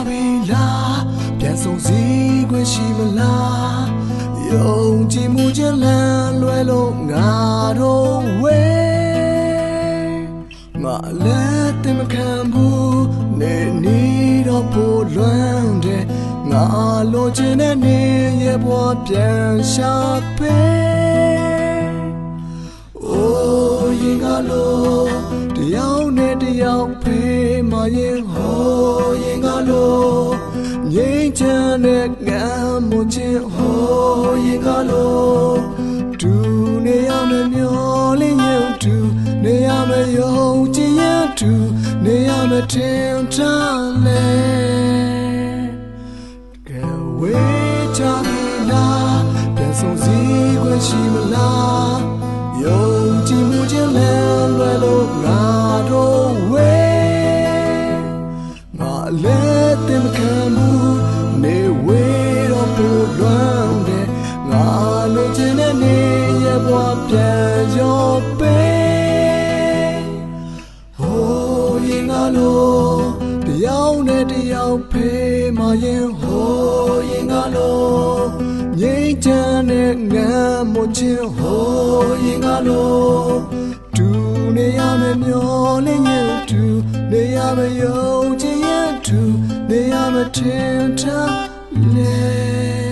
ပြီလားပြန်ဆုံးစည်းခွင့်ရှိမလားယုံကြည်မှုချင်းလမ်းလွဲလို့ငါတို့ဝေးငါလည်းတင်မခံဘူးနေနီးတော့ဖို့လွမ်းတယ်ငါလိုချင်တဲ့နေရဲ့ဘဝပြန်ရှာပေးအိုးရင်ကလို့တယောက်နဲ့တယောက်ဖေးမရင်ဟိုးရင်ကလို့ငြိမ်းချမ်းတဲ့ငမ်းမချင်းဟိုးရင်ကလို့တူနေရမယ်မျောလင်းရင်တူနေရမယ်ယုံကြည်ရင်တူနေရမယ်ထင်ထားလေကဲဝေးချပြီလားပြန်ဆုံးစည်းခွင့်ရှိမလားယုံကြည်မှုချင်းလဲလွယ်လို့ငါတို့ဝေးငါလည်းတင်မခံဘူးနေဝေးတော့ဖို့လွမ်းတယ်ငါလိုချင်တဲ့နေရဲ့ဘဝပြန်ရောပေးဟိုးရင်ကလို့တယောက်နဲ့တယောက်ဖေးမရင်ဟိုးရင်ကလို့ငြိမ်းချမ်းတဲ့ငမ်းမချင်းဟိုးရင်ကလို့တူနေရမယ်မျောလင်းရင်တူနေရမယ်ယုံကြည်ရင်တူနေရမယ်ထင်ထားလေ